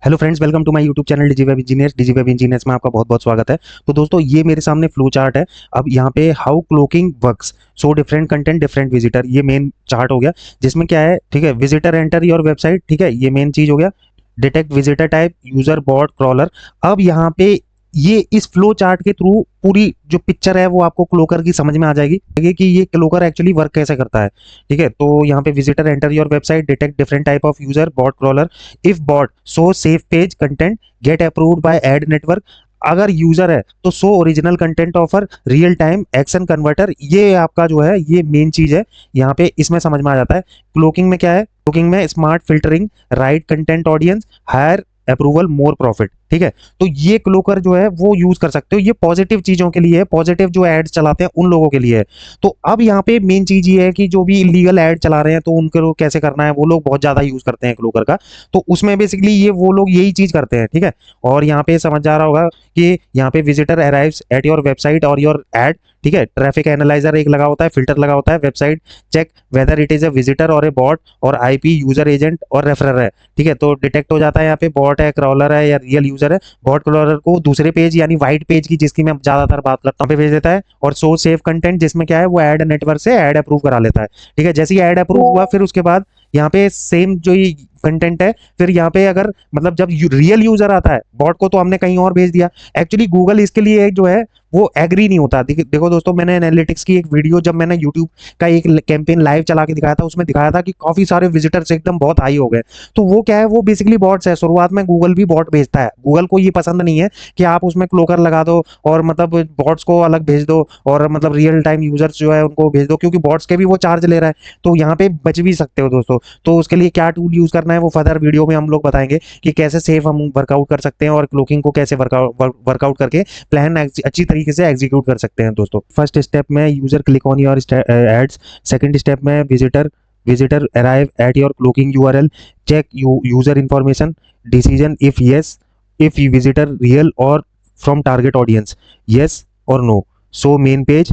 Hello friends, welcome to my YouTube channel Digiweb engineers में आपका बहुत बहुत स्वागत है। तो दोस्तों, ये मेरे सामने फ्लो चार्ट है। अब यहाँ पे how cloaking works, so different content different visitor, ये मेन चार्ट हो गया। जिसमें क्या है, ठीक है, विजिटर एंटर योर वेबसाइट, ठीक है, ये मेन चीज हो गया। Detect visitor type, user bot crawler. अब यहाँ पे ये इस फ्लो चार्ट के थ्रू पूरी जो पिक्चर है वो आपको क्लोकर की समझ में आ जाएगी कि ये क्लोकर एक्चुअली वर्क कैसे करता है। ठीक है, तो यहाँ पे visitor enter your website, detect different type of user bot crawler, if bot so save page content, get approved by ad network. अगर यूजर है तो so original content offer, real time action converter, ये आपका जो है ये main चीज है। यहाँ पे इसमें समझ में आ जाता है। क्लोकिंग में क्या है, क्लोकिंग में smart filtering, right content audience, higher approval, more profit. ठीक है, तो ये क्लोकर जो है वो यूज कर सकते हो। ये पॉजिटिव चीजों के लिए है, पॉजिटिव जो एड्स चलाते हैं उन लोगों के लिए है। तो अब यहाँ पे मेन चीज ये है कि जो भी इलीगल एड चला रहे हैं तो उनको कैसे करना है, वो लोग बहुत ज्यादा यूज करते हैं क्लोकर का। तो उसमें बेसिकली ये वो लोग यही चीज करते हैं। ठीक है, और यहाँ पे समझ जा रहा होगा कि यहाँ पे visitor arrives at your website और योर एड। ठीक है, ट्रैफिक एनालाइजर एक लगा होता है, फिल्टर लगा होता है, website check whether it is a visitor और ए बॉट और आईपी यूजर एजेंट और रेफरर है। ठीक है, तो डिटेक्ट हो जाता है यहाँ पे बॉट है, क्रॉलर है या रियल यूजर है। बॉट क्रॉलर को दूसरे पेज यानी व्हाइट पेज की, जिसकी मैं ज्यादातर बात करता हूँ, पे भेज देता है। और सो सेव कंटेंट, जिसमें क्या है वो एड नेटवर्क से एड अप्रूव करा लेता है। ठीक है, जैसे ही एड अप्रूव हुआ फिर उसके बाद यहाँ पे सेम जो ये कंटेंट है, फिर यहाँ पे अगर मतलब जब रियल यूजर आता है, बॉट को तो हमने कहीं और भेज दिया। एक्चुअली गूगल इसके लिए जो है वो एग्री नहीं होता। देखो दोस्तों, मैंने एनालिटिक्स की एक वीडियो, जब मैंने यूट्यूब का एक कैंपेन लाइव चला के दिखाया था, उसमें दिखाया था कि काफी सारे विजिटर्स एकदम बहुत हाई हो गए। तो वो क्या है, वो बेसिकली बॉट्स है। शुरुआत में गूगल भी बॉट भेजता है, गूगल को ये पसंद नहीं है कि आप उसमें क्लोकर लगा दो और मतलब बॉट्स को अलग भेज दो और मतलब रियल टाइम यूजर्स जो है उनको भेज दो, क्योंकि बॉट्स के भी वो चार्ज ले रहा है। तो यहाँ पे बच भी सकते हो दोस्तों। तो उसके लिए क्या टूल यूज करना है वो फर्दर वीडियो में हम लोग बताएंगे कि कैसे सेफ हम वर्कआउट कर सकते हैं और क्लोकिंग को कैसे वर्कआउट करके प्लान अच्छी तरीके से एग्जीक्यूट कर सकते हैं दोस्तों। फर्स्ट स्टेप में user click on your ads, second step में visitor arrive at your cloaking URL, check user information, decision if yes, if visitor real और फ्रॉम टारगेट ऑडियंस, यस और no, so main page,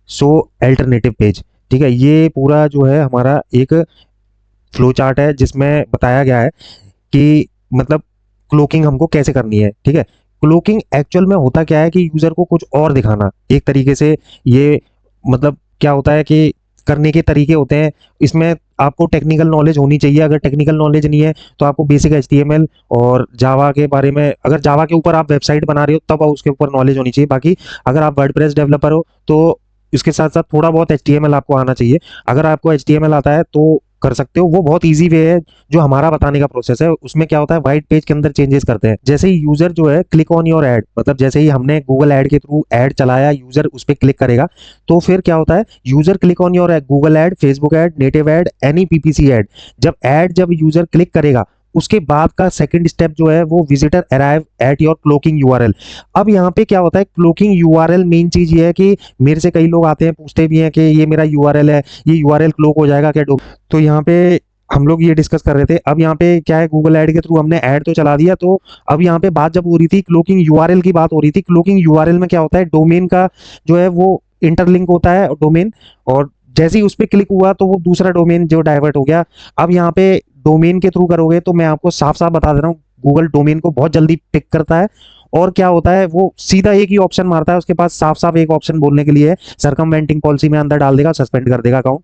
so alternative page. ठीक है, ये पूरा जो है हमारा एक फ्लो चार्ट है जिसमें बताया गया है कि मतलब क्लोकिंग हमको कैसे करनी है। ठीक है, क्लोकिंग एक्चुअल में होता क्या है कि यूजर को कुछ और दिखाना एक तरीके से। ये मतलब क्या होता है कि करने के तरीके होते हैं। इसमें आपको टेक्निकल नॉलेज होनी चाहिए। अगर टेक्निकल नॉलेज नहीं है तो आपको बेसिक एचटीएमएल और जावा के बारे में, अगर जावा के ऊपर आप वेबसाइट बना रहे हो तब उसके ऊपर नॉलेज होनी चाहिए। बाकी अगर आप वर्डप्रेस डेवलपर हो तो इसके साथ साथ थोड़ा बहुत एचटीएमएल आपको आना चाहिए। अगर आपको एचटीएमएल आता है तो कर सकते हो, वो बहुत इजी वे है। जो हमारा बताने का प्रोसेस है उसमें क्या होता है, व्हाइट पेज के अंदर चेंजेस करते हैं। जैसे ही यूजर जो है क्लिक ऑन योर एड, मतलब जैसे ही हमने गूगल एड के थ्रू एड चलाया, यूजर उस पर क्लिक करेगा तो फिर क्या होता है, user click on your Google ad, Facebook ad, native ad, any PPC ad. जब यूजर क्लिक करेगा उसके बाद का सेकंड स्टेप जो है वो visitor arrive at your cloaking URL. अब यहाँ पे क्या होता है, क्लोकिंग यूआरएल मेन चीज ये है कि मेरे से कई लोग आते हैं पूछते भी हैं कि ये मेरा यूआरएल है, ये यूआरएल क्लोक हो जाएगा क्या? तो यहाँ पे हम लोग ये डिस्कस कर रहे थे। अब यहाँ पे क्या है, गूगल ऐड के थ्रू हमने ऐड तो चला दिया। तो अब यहाँ पे बात जब हो रही थी, क्लोकिंग यूआरएल की बात हो रही थी। क्लोकिंग यूआरएल में क्या होता है, डोमेन का जो है वो इंटरलिंक होता है डोमेन, और जैसे ही उस पर क्लिक हुआ तो वो दूसरा डोमेन जो डाइवर्ट हो गया। अब यहाँ पे डोमेन के थ्रू करोगे तो मैं आपको साफ साफ बता दे रहा हूँ, गूगल डोमेन को बहुत जल्दी पिक करता है। और क्या होता है, वो सीधा एक ही ऑप्शन मारता है, उसके पास साफ साफ एक ऑप्शन बोलने के लिए है, सरकमवेंटिंग पॉलिसी में अंदर डाल देगा, सस्पेंड कर देगा अकाउंट।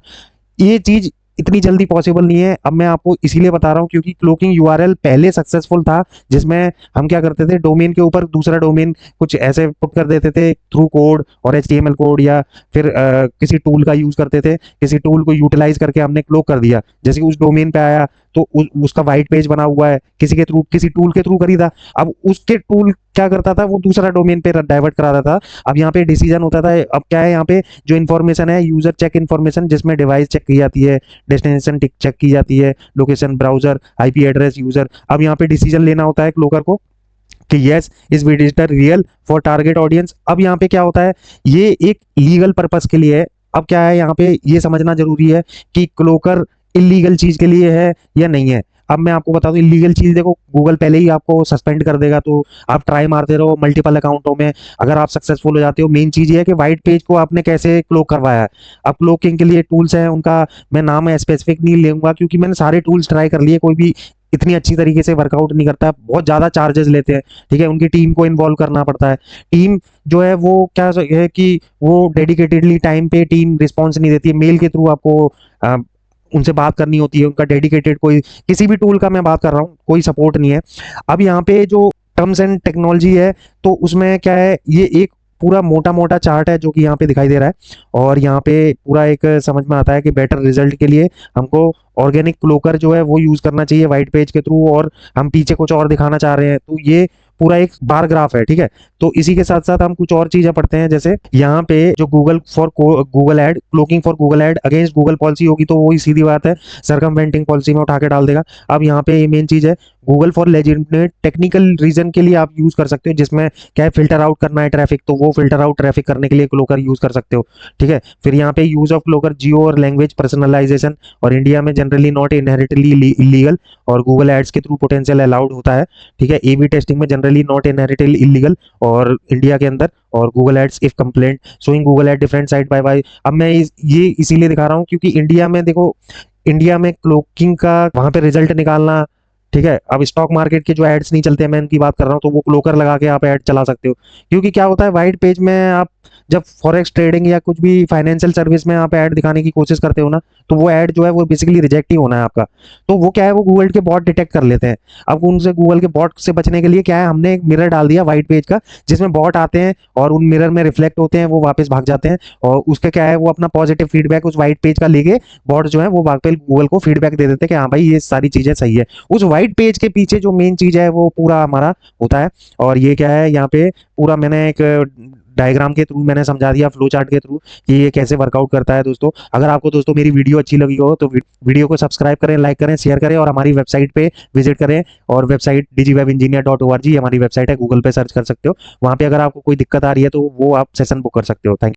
ये चीज इतनी जल्दी पॉसिबल नहीं है। अब मैं आपको इसीलिए बता रहा हूँ क्योंकि क्लोकिंग यूआरएल पहले सक्सेसफुल था, जिसमें हम क्या करते थे, डोमेन के ऊपर दूसरा डोमेन कुछ ऐसे पुट कर देते थे थ्रू कोड और एचटीएमएल कोड, या फिर किसी टूल का यूज करते थे। किसी टूल को यूटिलाइज करके हमने क्लोक कर दिया, जैसे उस डोमेन पे आया तो उसका व्हाइट पेज बना हुआ है, किसी के थ्रू, किसी टूल के थ्रू खरीदा। अब उसके टूल क्या करता था, वो दूसरा डोमेन पे डाइवर्ट करा देता था। अब यहाँ पे डिसीजन होता था। अब क्या है, यहाँ पे जो इन्फॉर्मेशन है, यूजर चेक इन्फॉर्मेशन, जिसमें डिवाइस चेक की जाती है, डेस्टिनेशन चेक की जाती है, location, browser, IP address, user. अब यहाँ पे डिसीजन लेना होता है क्लोकर को कि yes is visitor real for target audience. अब यहाँ पे क्या होता है, ये एक लीगल पर्पस के लिए है। अब क्या है, यहाँ पे ये समझना जरूरी है कि क्लोकर इलीगल चीज के लिए है या नहीं है। अब मैं आपको बता दूं, इलीगल चीज देखो गूगल पहले ही आपको सस्पेंड कर देगा, तो आप ट्राई मारते रहो मल्टीपल अकाउंटों में। अगर आप सक्सेसफुल हो जाते हो, मेन चीज ये है कि व्हाइट पेज को आपने कैसे क्लोक करवाया है। अब क्लोकिंग के लिए टूल्स हैं, उनका मैं नाम स्पेसिफिक नहीं लूंगा क्योंकि मैंने सारे टूल्स ट्राई कर लिए, कोई भी इतनी अच्छी तरीके से वर्कआउट नहीं करता है, बहुत ज़्यादा चार्जेस लेते हैं। ठीक है, उनकी टीम को इन्वॉल्व करना पड़ता है। टीम जो है वो क्या है कि वो डेडिकेटेडली टाइम पे टीम रिस्पॉन्स नहीं देती है। मेल के थ्रू आपको अ, उनसे बात करनी होती है। उनका डेडिकेटेड कोई किसी भी टूल का मैं बात कर रहा हूँ, कोई सपोर्ट नहीं है। अब यहाँ पे जो टर्म्स एंड टेक्नोलॉजी है, तो उसमें क्या है, ये एक पूरा मोटा मोटा चार्ट है जो कि यहाँ पे दिखाई दे रहा है। और यहाँ पे पूरा एक समझ में आता है कि बेटर रिजल्ट के लिए हमको ऑर्गेनिक क्लोकर जो है वो यूज करना चाहिए व्हाइट पेज के थ्रू, और हम पीछे कुछ और दिखाना चाह रहे हैं। तो ये पूरा एक बार ग्राफ है। ठीक है, तो इसी के साथ साथ हम कुछ और चीजें पढ़ते हैं। जैसे यहाँ पे जो Google ad cloaking for Google ad against Google policy होगी, तो वही सीधी बात है, सरकमवेंटिंग पॉलिसी में उठा के डाल देगा। अब यहाँ पे मेन चीज है, Google for legitimate technical reason के लिए आप यूज कर सकते हो, जिसमें क्या है, फिल्टर आउट करना है ट्रैफिक, तो वो फिल्टर आउट ट्रैफिक करने के लिए क्लोकर यूज कर सकते हो। ठीक है, फिर यहाँ पे यूज ऑफ क्लोकर जियो और लैंग्वेज पर्सनलाइजेशन, और इंडिया में जनरली नॉट इनहेरिटली इलीगल, और गूगल एड्स के थ्रू पोटेंशियल अलाउड होता है। ठीक है, एबी टेस्टिंग में जनरली नॉट इनहेरिटली इलीगल और इंडिया के अंदर, और Google ads if complaint showing Google ad different side by by. अब मैं ये इसीलिए दिखा रहा हूँ क्योंकि इंडिया में देखो, इंडिया में क्लोकिंग का वहां पे रिजल्ट निकालना, ठीक है। अब स्टॉक मार्केट के जो एड्स नहीं चलते हैं, मैं इनकी बात कर रहा हूँ, तो वो क्लोकर लगा के आप ऐड चला सकते हो। क्योंकि क्या होता है, वाइट पेज में आप जब फॉरेक्स ट्रेडिंग या कुछ भी फाइनेंशियल सर्विस में आप ऐड दिखाने की कोशिश करते हो ना, तो वो ऐड जो है वो बेसिकली रिजेक्ट ही होना है आपका। तो वो क्या है, वो गूगल के बॉट डिटेक्ट कर लेते हैं। अब उनसे गूगल के बॉट से बचने के लिए क्या है, हमने एक मिरर डाल दिया व्हाइट पेज का, जिसमें बॉट आते हैं और उन मिरर में रिफ्लेक्ट होते हैं, वो वापस भाग जाते हैं, और उसका क्या है, वो अपना पॉजिटिव फीडबैक उस व्हाइट पेज का लेके बॉट जो है वो वापस गूगल को फीडबैक दे देते हैं कि हाँ भाई ये सारी चीजें सही है। उस व्हाइट पेज के पीछे जो मेन चीज है वो पूरा हमारा होता है। और ये क्या है, यहाँ पे पूरा मैंने एक डायग्राम के थ्रू मैंने समझा दिया, फ्लो चार्ट के थ्रू, कि ये कैसे वर्कआउट करता है। दोस्तों, अगर आपको दोस्तों मेरी वीडियो अच्छी लगी हो तो वीडियो को सब्सक्राइब करें, लाइक करें, शेयर करें, और हमारी वेबसाइट पे विजिट करें। और वेबसाइट digivebingineer.org हमारी वेबसाइट है, गूगल पे सर्च कर सकते हो। वहां पे अगर आपको कोई दिक्कत आ रही है तो वो आप सेशन बुक कर सकते हो। Thank you.